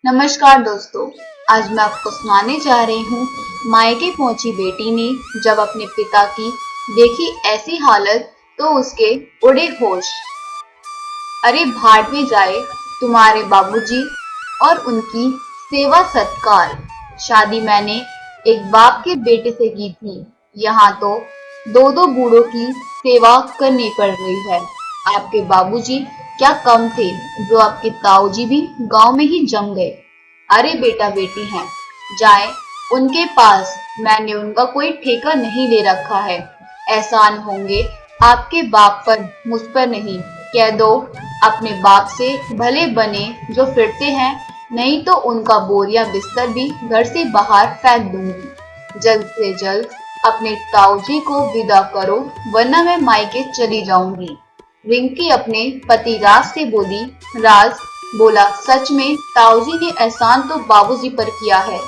नमस्कार दोस्तों। आज मैं आपको सुनाने जा रही हूँ मायके पहुंची बेटी ने जब अपने पिता की देखी ऐसी हालत तो उसके उड़े होश। अरे भाड़ में जाए तुम्हारे बाबूजी और उनकी सेवा सत्कार। शादी मैंने एक बाप के बेटे से की थी। यहाँ तो दो दो बूढ़ों की सेवा करनी पड़ रही है। आपके बाबूजी क्या कम थे जो आपके ताऊजी भी गांव में ही जम गए। अरे बेटा बेटी हैं, जाए उनके पास। मैंने उनका कोई ठेका नहीं ले रखा है। एहसान होंगे आपके बाप पर, मुझ पर नहीं। कह दो अपने बाप से भले बने जो फिरते हैं, नहीं तो उनका बोरिया बिस्तर भी घर से बाहर फेंक दूंगी। जल्द से जल्द अपने ताऊजी को विदा करो, वरना मैं मायके चली जाऊंगी। रिंकी अपने पति राज से बोली। राज बोला, सच में ताऊजी ने एहसान तो बाबूजी पर किया है,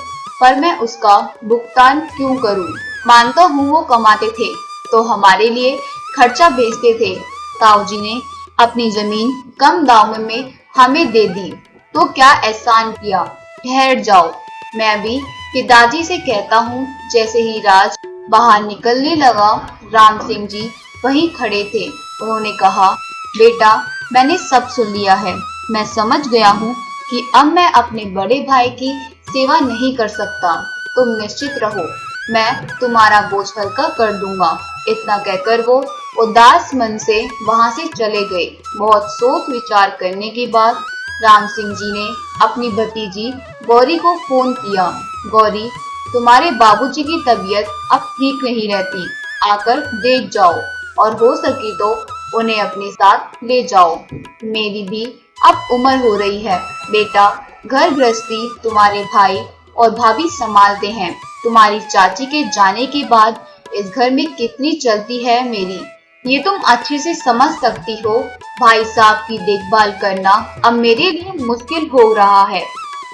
पर मैं उसका भुगतान क्यों करूं? मानता हूँ वो कमाते थे तो हमारे लिए खर्चा भेजते थे। ताऊजी ने अपनी जमीन कम दाम में हमें दे दी तो क्या एहसान किया? ठहर जाओ, मैं भी पिताजी से कहता हूँ। जैसे ही राज बाहर निकलने लगा, राम सिंह जी वहीं खड़े थे। उन्होंने कहा, बेटा मैंने सब सुन लिया है। मैं समझ गया हूँ कि अब मैं अपने बड़े भाई की सेवा नहीं कर सकता। तुम निश्चित रहो, मैं तुम्हारा बोझ हल्का कर दूंगा। इतना कहकर वो उदास मन से वहां से चले गए। बहुत सोच विचार करने के बाद राम सिंह जी ने अपनी भतीजी गौरी को फोन किया। गौरी, तुम्हारे बाबूजी की तबीयत अब ठीक नहीं रहती, आकर देख जाओ और हो सके तो उन्हें अपने साथ ले जाओ। मेरी भी अब उम्र हो रही है। बेटा, घर गृहस्थी तुम्हारे भाई और भाभी संभालते हैं। तुम्हारी चाची के जाने के बाद इस घर में कितनी चलती है मेरी, ये तुम अच्छे से समझ सकती हो। भाई साहब की देखभाल करना अब मेरे लिए मुश्किल हो रहा है।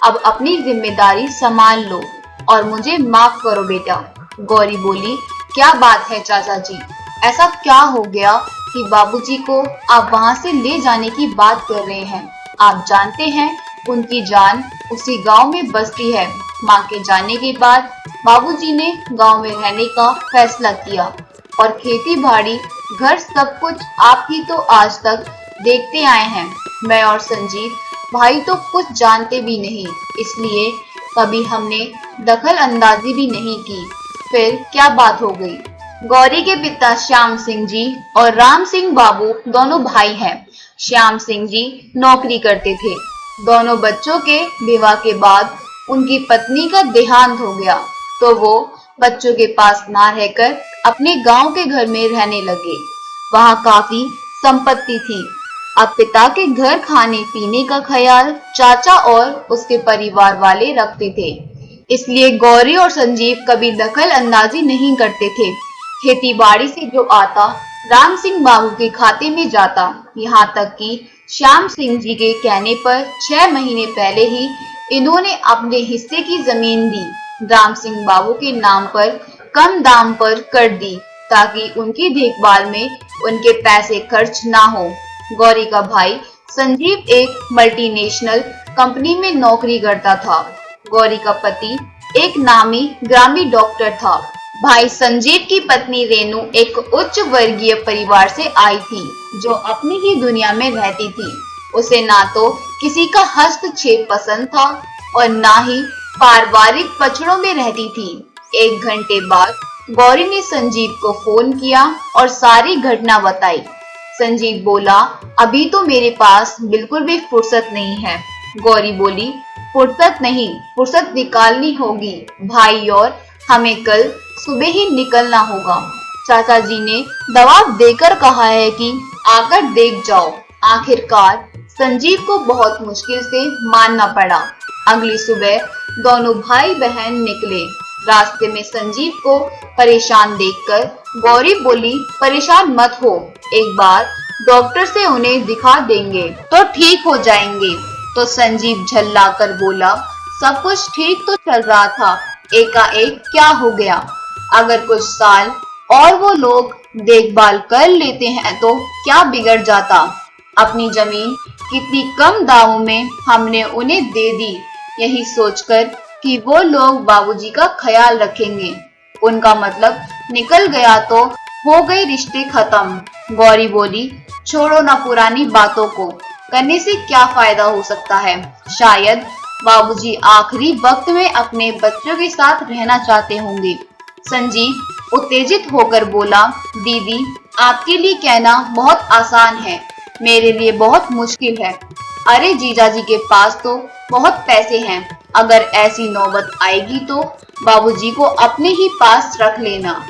अब अपनी जिम्मेदारी संभाल लो और मुझे माफ करो बेटा। गौरी बोली, क्या बात है चाचा जी, ऐसा क्या हो गया कि बाबूजी को आप वहां से ले जाने की बात कर रहे हैं? आप जानते हैं उनकी जान उसी गांव में बसती है। माँ के जाने के बाद बाबूजी ने गांव में रहने का फैसला किया और खेती बाड़ी घर सब कुछ आप ही तो आज तक देखते आए हैं। मैं और संजीव भाई तो कुछ जानते भी नहीं, इसलिए कभी हमने दखल अंदाजी भी नहीं की। फिर क्या बात हो गई? गौरी के पिता श्याम सिंह जी और राम सिंह बाबू दोनों भाई हैं। श्याम सिंह जी नौकरी करते थे। दोनों बच्चों के विवाह के बाद उनकी पत्नी का देहांत हो गया तो वो बच्चों के पास ना रहकर अपने गांव के घर में रहने लगे। वहां काफी संपत्ति थी। अब पिता के घर खाने पीने का ख्याल चाचा और उसके परिवार वाले रखते थे, इसलिए गौरी और संजीव कभी दखल अंदाजी नहीं करते थे। खेती बाड़ी से जो आता राम सिंह बाबू के खाते में जाता। यहाँ तक कि श्याम सिंह जी के कहने पर 6 महीने पहले ही इन्होंने अपने हिस्से की जमीन भी राम सिंह बाबू के नाम पर कम दाम पर कर दी, ताकि उनकी देखभाल में उनके पैसे खर्च ना हो। गौरी का भाई संजीव एक मल्टीनेशनल कंपनी में नौकरी करता था। गौरी का पति एक नामी ग्रामीण डॉक्टर था। भाई संजीव की पत्नी रेनू एक उच्च वर्गीय परिवार से आई थी, जो अपनी ही दुनिया में रहती थी। उसे ना तो किसी का हस्तक्षेप पसंद था और ना ही पारिवारिक पचड़ों में रहती थी। 1 घंटे बाद गौरी ने संजीव को फोन किया और सारी घटना बताई। संजीव बोला, अभी तो मेरे पास बिल्कुल भी फुर्सत नहीं है। गौरी बोली, फुर्सत नहीं, फुर्सत निकालनी होगी भाई, और हमें कल सुबह ही निकलना होगा। चाचा जी ने दबाव देकर कहा है कि आकर देख जाओ। आखिरकार संजीव को बहुत मुश्किल से मानना पड़ा। अगली सुबह दोनों भाई बहन निकले। रास्ते में संजीव को परेशान देखकर गौरी बोली, परेशान मत हो, एक बार डॉक्टर से उन्हें दिखा देंगे तो ठीक हो जाएंगे। तो संजीव झल्लाकर बोला, सब कुछ ठीक तो चल रहा था, एकाएक क्या हो गया? अगर कुछ साल और वो लोग देखभाल कर लेते हैं तो क्या बिगड़ जाता? अपनी जमीन कितनी कम दामों में हमने उन्हें दे दी, यही सोचकर कि वो लोग बाबूजी का ख्याल रखेंगे। उनका मतलब निकल गया तो हो गए रिश्ते खत्म। गौरी बोली, छोड़ो ना पुरानी बातों को, करने से क्या फायदा हो सकता है। शायद बाबूजी आखिरी वक्त में अपने बच्चों के साथ रहना चाहते होंगे। संजीव उत्तेजित होकर बोला, दीदी आपके लिए कहना बहुत आसान है, मेरे लिए बहुत मुश्किल है। अरे जीजाजी के पास तो बहुत पैसे हैं, अगर ऐसी नौबत आएगी तो बाबूजी को अपने ही पास रख लेना।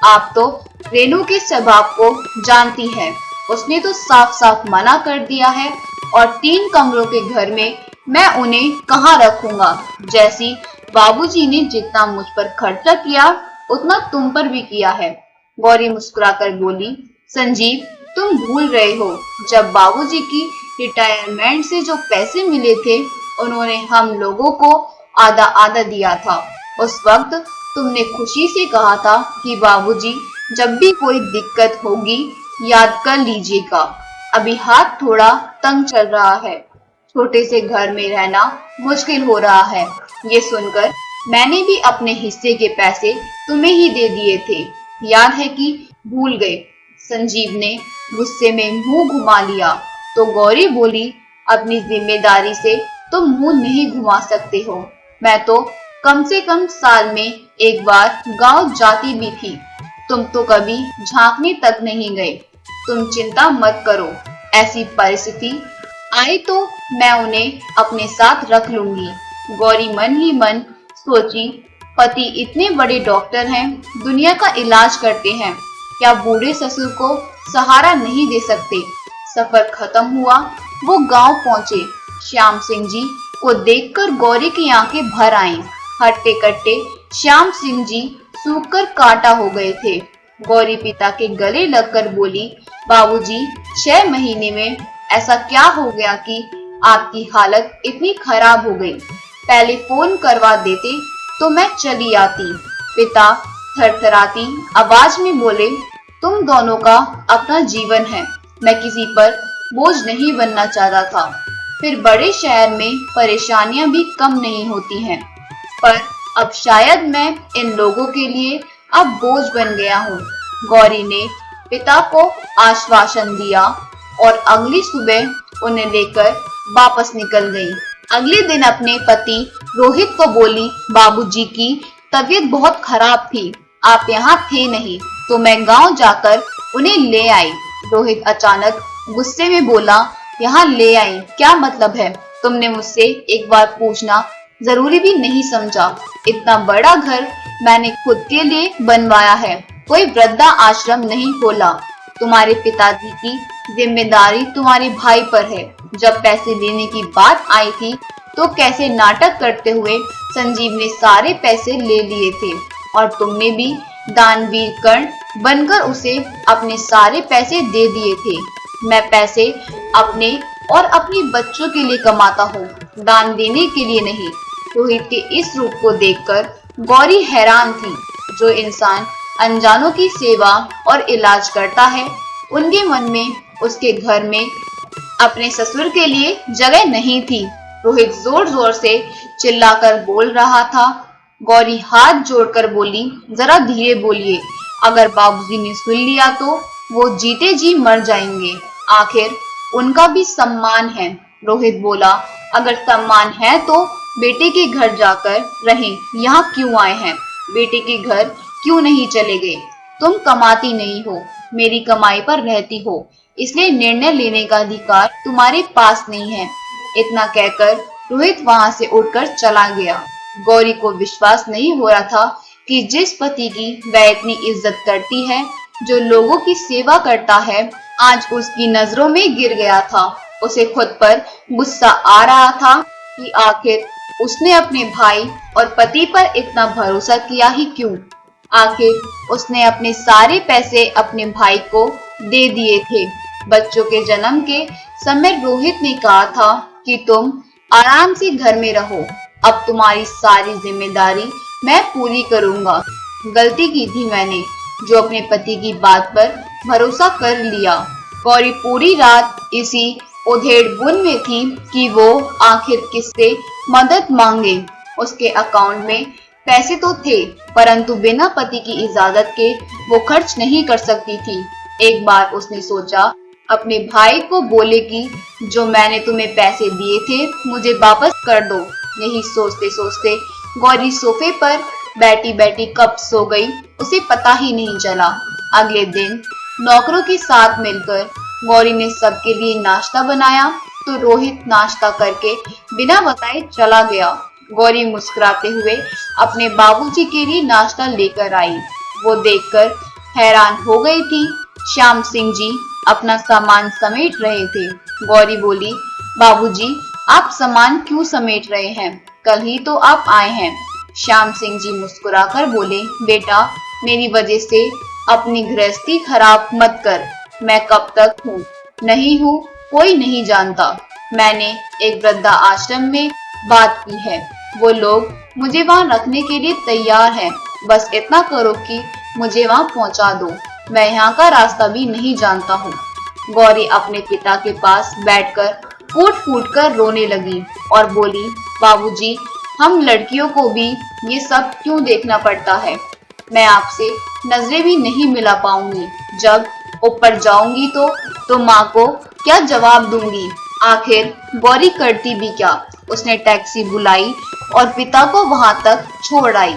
आप तो रेनू के स्वभाव को जानती है, उसने तो साफ साफ मना कर दिया है, और 3 कमरों के घर में मैं उन्हें कहाँ रखूंगा। जैसी बाबूजी ने जितना मुझ पर खर्चा किया उतना तुम पर भी किया है। गौरी मुस्कुराकर बोली, संजीव तुम भूल रहे हो, जब बाबूजी की रिटायरमेंट से जो पैसे मिले थे उन्होंने हम लोगों को आधा आधा दिया था। उस वक्त तुमने खुशी से कहा था कि बाबूजी जब भी कोई दिक्कत होगी याद कर लीजिएगा। अभी हाथ थोड़ा तंग चल रहा है, छोटे से घर में रहना मुश्किल हो रहा है। ये सुनकर मैंने भी अपने हिस्से के पैसे तुम्हें ही दे दिए थे, याद है कि भूल गए। संजीव ने गुस्से में मुंह घुमा लिया तो गौरी बोली, अपनी जिम्मेदारी से तुम मुंह नहीं घुमा सकते हो। मैं तो कम से कम साल में एक बार गांव जाती भी थी, तुम तो कभी झांकने तक नहीं गए। तुम चिंता मत करो, ऐसी परिस्थिति आई तो मैं उन्हें अपने साथ रख लूंगी। गौरी मन ही मन सोची, पति इतने बड़े डॉक्टर हैं, दुनिया का इलाज करते हैं, क्या बूढ़े ससुर को सहारा नहीं दे सकते। सफर खत्म हुआ, वो गांव पहुंचे। श्याम सिंह जी को देखकर गौरी की आंखें भर आईं। हट्टे कट्टे श्याम सिंह जी सूखकर कांटा हो गए थे। गौरी पिता के गले लगकर बोली, बाबूजी 6 महीने में ऐसा क्या हो गया कि आपकी हालत इतनी खराब हो गई। पहले फोन करवा देते तो मैं चली आती। पिता थरथराती आवाज में बोले, तुम दोनों का अपना जीवन है, मैं किसी पर बोझ नहीं बनना चाहता था। फिर बड़े शहर में परेशानियां भी कम नहीं होती हैं, पर अब शायद मैं इन लोगों के लिए अब बोझ बन गया हूँ। गौरी ने पिता को आश्वासन दिया और अगली सुबह उन्हें लेकर वापस निकल गई। अगले दिन अपने पति रोहित को बोली, बाबूजी की तबीयत बहुत खराब थी, आप यहाँ थे नहीं तो मैं गांव जाकर उन्हें ले आई। रोहित अचानक गुस्से में बोला, यहाँ ले आई क्या मतलब है? तुमने मुझसे एक बार पूछना जरूरी भी नहीं समझा। इतना बड़ा घर मैंने खुद के लिए बनवाया है, कोई वृद्धा आश्रम नहीं खोला। तुम्हारे पिताजी की जिम्मेदारी तुम्हारे भाई पर है। जब पैसे लेने की बात आई थी तो कैसे नाटक करते हुए संजीव ने सारे पैसे ले लिए थे, और तुमने भी दानवीर कर्ण बनकर उसे अपने सारे पैसे दे दिए थे। मैं पैसे अपने और अपने बच्चों के लिए कमाता हूँ, दान देने के लिए नहीं। रोहित के इस रूप को देखकर गौरी हैरान थी। जो इंसान अनजानों की सेवा और इलाज करता है, उनके मन में उसके घर में अपने ससुर के लिए जगह नहीं थी। रोहित जोर जोर से चिल्लाकर बोल रहा था। गौरी हाथ जोड़कर बोली, जरा धीरे बोलिए, अगर बाबूजी ने सुन लिया तो वो जीते जी मर जाएंगे। आखिर उनका भी सम्मान है। रोहित बोला, अगर सम्मान है तो बेटे के घर जाकर रहें, यहाँ क्यों आए हैं? बेटे के घर क्यों नहीं चले गए? तुम कमाती नहीं हो, मेरी कमाई पर रहती हो, इसलिए निर्णय लेने का अधिकार तुम्हारे पास नहीं है। इतना कहकर रोहित वहां से उठकर चला गया। गौरी को विश्वास नहीं हो रहा था कि जिस पति की वह इतनी इज्जत करती है, जो लोगों की सेवा करता है, आज उसकी नजरों में गिर गया था। उसे खुद पर गुस्सा आ रहा था कि आखिर उसने अपने भाई और पति पर इतना भरोसा किया ही क्यों। आखिर उसने अपने सारे पैसे अपने भाई को दे दिए थे। बच्चों के जन्म के समय रोहित ने कहा था कि तुम आराम से घर में रहो, अब तुम्हारी सारी जिम्मेदारी मैं पूरी करूंगा। गलती की थी मैंने, जो अपने पति की बात पर भरोसा कर लिया। गौरी पूरी रात इसी उधेड़-बुन में थी कि वो आखिर किससे मदद मांगे। उसके अकाउंट में पैसे तो थे, परंतु बिना पति की इजाजत के वो खर्च नहीं कर सकती थी। एक बार उसने सोचा, अपने भाई को बोलेगी, जो मैंने तुम्हें पैसे दिए थे मुझे वापस कर दो। यही सोचते सोचते गौरी सोफे पर बैठी बैठी कब सो गई, उसे पता ही नहीं चला। अगले दिन नौकरों के साथ मिलकर गौरी ने सबके लिए नाश्ता बनाया, तो रोहित नाश्ता करके बिना बताए चला गया। गौरी मुस्कुराते हुए अपने बाबूजी के लिए नाश्ता लेकर आई। वो देखकर हैरान हो गई थी। श्याम सिंह जी अपना सामान समेट रहे थे। गौरी बोली, बाबूजी, आप सामान क्यों समेट रहे हैं? कल ही तो आप आए हैं। श्याम सिंह जी मुस्कुराकर बोले, बेटा, मेरी वजह से अपनी गृहस्थी खराब मत कर। मैं कब तक हूँ नहीं हूँ कोई नहीं जानता। मैंने एक वृद्धा आश्रम में बात की है, वो लोग मुझे वहाँ रखने के लिए तैयार हैं। बस इतना करो कि मुझे वहाँ पहुँचा दो। मैं यहाँ का रास्ता भी नहीं जानता हूँ। गौरी अपने पिता के पास बैठकर फूट फूट कर रोने लगी और बोली, बाबूजी, हम लड़कियों को भी ये सब क्यों देखना पड़ता है? मैं आपसे नजरें भी नहीं मिला पाऊंगी। जब ऊपर जाऊंगी तो माँ को क्या जवाब दूंगी? आखिर गौरी करती भी क्या? उसने टैक्सी बुलाई और पिता को वहां तक छोड़ आई।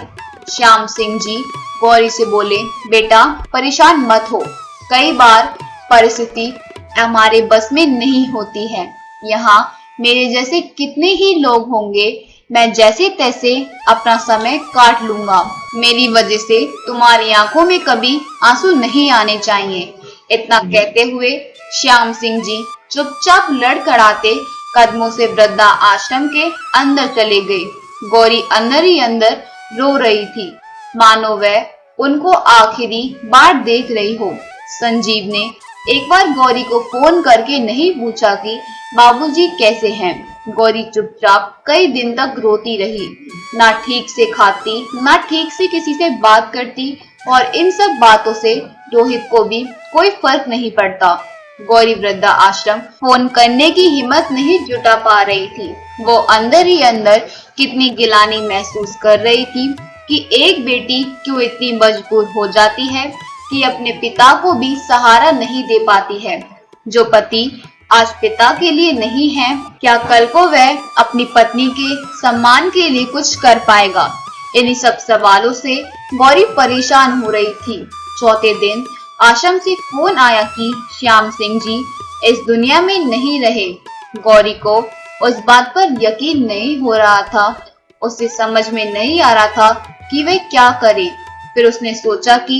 श्याम सिंह जी गौरी से बोले, बेटा, परेशान मत हो। कई बार परिस्थिति हमारे बस में नहीं होती है। यहाँ मेरे जैसे कितने ही लोग होंगे। मैं जैसे तैसे अपना समय काट लूंगा। मेरी वजह से तुम्हारी आंखों में कभी आंसू नहीं आने चाहिए। इतना कहते हुए श्याम सिंह जी चुपचाप लड़खड़ाते कदमों से वृद्धा आश्रम के अंदर चले गए। गौरी अंदर ही अंदर रो रही थी, मानो वह उनको आखिरी बार देख रही हो। संजीव ने एक बार गौरी को फोन करके नहीं पूछा कि बाबूजी कैसे हैं। गौरी चुपचाप कई दिन तक रोती रही, ना ठीक से खाती, ना ठीक से किसी से बात करती, और इन सब बातों से रोहित को भी कोई फर्क नहीं पड़ता। गौरी वृद्धा आश्रम फोन करने की हिम्मत नहीं जुटा पा रही थी। वो अंदर ही अंदर कितनी गिलानी महसूस कर रही थी कि एक बेटी क्यों इतनी मजबूर हो जाती है कि अपने पिता को भी सहारा नहीं दे पाती है। जो पति आज पिता के लिए नहीं है, क्या कल को वह अपनी पत्नी के सम्मान के लिए कुछ कर पाएगा? इन्हीं सब सवालों से गौरी परेशान हो रही थी। चौथे दिन आश्रम से फोन आया कि श्याम सिंह जी इस दुनिया में नहीं रहे। गौरी को उस बात पर यकीन नहीं हो रहा था। उसे समझ में नहीं आ रहा था कि वह क्या करे। फिर उसने सोचा कि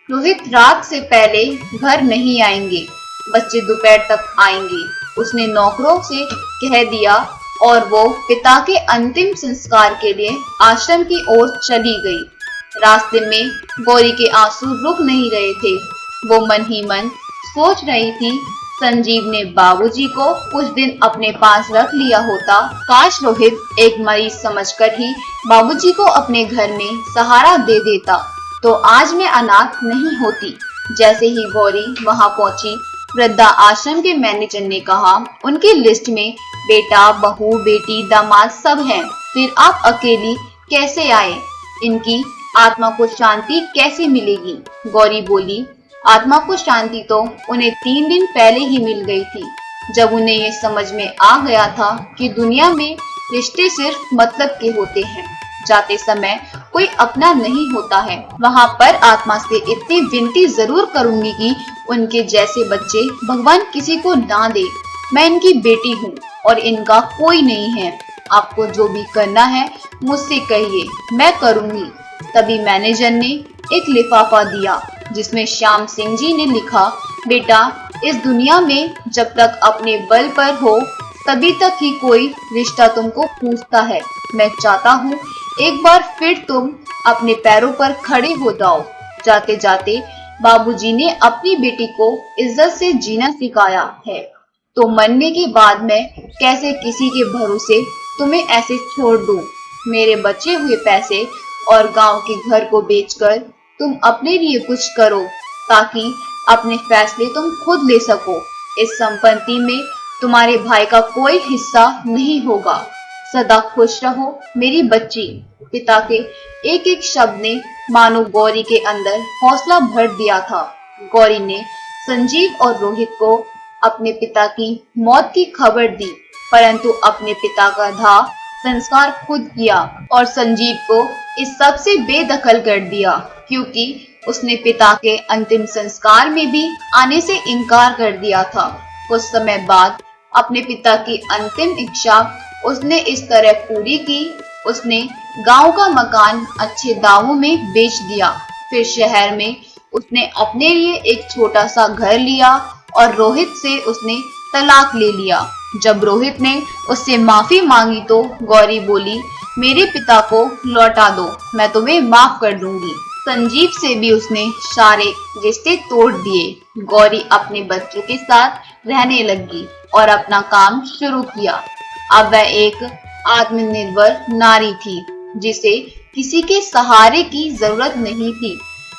रोहित रात से पहले घर नहीं आएंगे, बच्चे दोपहर तक आएंगे। उसने नौकरों से कह दिया और वो पिता के अंतिम संस्कार के लिए आश्रम की ओर चली गई। रास्ते में गौरी के आंसू रुक नहीं रहे थे। वो मन ही मन सोच रही थी, संजीव ने बाबूजी को कुछ दिन अपने पास रख लिया होता। काश रोहित एक मरीज समझकर ही बाबूजी को अपने घर में सहारा दे देता, तो आज मैं अनाथ नहीं होती। जैसे ही गौरी वहां पहुंची, वृद्धा आश्रम के मैनेजर ने कहा, उनकी लिस्ट में बेटा, बहू, बेटी, दामाद सब हैं। फिर आप अकेली कैसे आए? इनकी आत्मा को शांति कैसे मिलेगी? गौरी बोली, आत्मा को शांति तो उन्हें 3 दिन पहले ही मिल गई थी, जब उन्हें ये समझ में आ गया था कि दुनिया में रिश्ते सिर्फ मतलब के होते हैं। जाते समय कोई अपना नहीं होता है। वहां पर आत्मा से इतनी विनती जरूर करूंगी कि उनके जैसे बच्चे भगवान किसी को ना दे। मैं इनकी बेटी हूँ और इनका कोई नहीं है। आपको जो भी करना है मुझसे कहिए, मैं करूंगी। तभी मैनेजर ने एक लिफाफा दिया जिसमें श्याम सिंह जी ने लिखा, बेटा, इस दुनिया में जब तक अपने बल पर हो तभी तक ही कोई रिश्ता तुमको पूछता है। मैं चाहता हूँ एक बार फिर तुम अपने पैरों पर खड़े हो जाओ। जाते जाते बाबूजी ने अपनी बेटी को इज्जत से जीना सिखाया है, तो मरने के बाद मैं कैसे किसी के भरोसे तुम्हें ऐसे छोड़ दूं? मेरे बचे हुए पैसे और गांव के घर को बेचकर तुम अपने लिए कुछ करो, ताकि अपने फैसले तुम खुद ले सको। इस संपत्ति में तुम्हारे भाई का कोई हिस्सा नहीं होगा। सदा खुश रहो मेरी बच्ची। पिता के एक एक शब्द ने मानो गौरी के अंदर हौसला भर दिया था। गौरी ने संजीव और रोहित को अपने पिता की मौत की खबर दी, परंतु अपने पिता का दाह संस्कार खुद किया और संजीव को इस सब से बेदखल कर दिया, क्योंकि उसने पिता के अंतिम संस्कार में भी आने से इनकार कर दिया था। कुछ समय बाद अपने पिता की अंतिम इच्छा उसने इस तरह पूरी की। उसने गांव का मकान अच्छे दामों में बेच दिया। फिर शहर में उसने अपने लिए एक छोटा सा घर लिया और रोहित से उसने तलाक ले लिया। जब रोहित ने उससे माफी मांगी तो गौरी बोली, मेरे पिता को लौटा दो, मैं तुम्हें माफ कर दूंगी। संजीव से भी उसने सारे रिश्ते तोड़ दिए। गौरी अपने बच्चों के साथ रहने लगी और अपना काम शुरू किया। अब वह एक आत्मनिर्भर नारी थी, जिसे किसी के सहारे की जरूरत नहीं थी।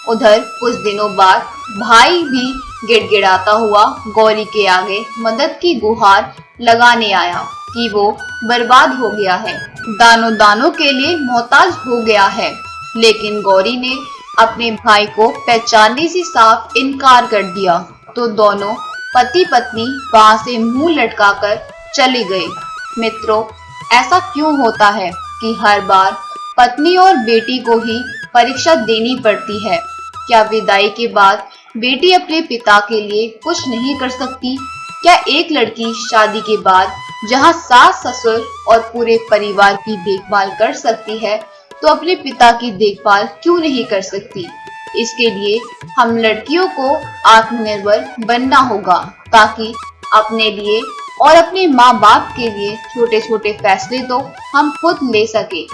उधर कुछ दिनों बाद भाई भी गिड़गिड़ाता हुआ गौरी के आगे मदद की गुहार लगाने आया कि वो बर्बाद हो गया है, दानों दानों के लिए मोहताज हो गया है। लेकिन गौरी ने अपने भाई को पहचानने से साफ इनकार कर दिया, तो दोनों पति पत्नी वहां से मुंह लटकाकर चले गए। मित्रों, ऐसा क्यों होता है कि हर बार पत्नी और बेटी को ही परीक्षा देनी पड़ती है? क्या विदाई के बाद बेटी अपने पिता के लिए कुछ नहीं कर सकती? क्या एक लड़की शादी के बाद जहां सास ससुर और पूरे परिवार की देखभाल कर सकती है, तो अपने पिता की देखभाल क्यों नहीं कर सकती? इसके लिए हम लड़कियों को आत्मनिर्भर बनना होगा, ताकि अपने लिए और अपने माँ बाप के लिए छोटे छोटे फैसले तो हम खुद ले सके।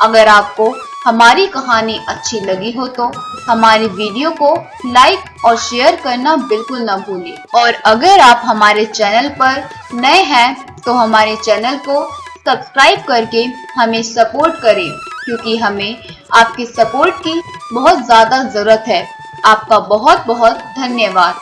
अगर आपको हमारी कहानी अच्छी लगी हो तो हमारी वीडियो को लाइक और शेयर करना बिल्कुल ना भूलें। और अगर आप हमारे चैनल पर नए हैं तो हमारे चैनल को सब्सक्राइब करके हमें सपोर्ट करें, क्योंकि हमें आपके सपोर्ट की बहुत ज़्यादा ज़रूरत है। आपका बहुत बहुत धन्यवाद।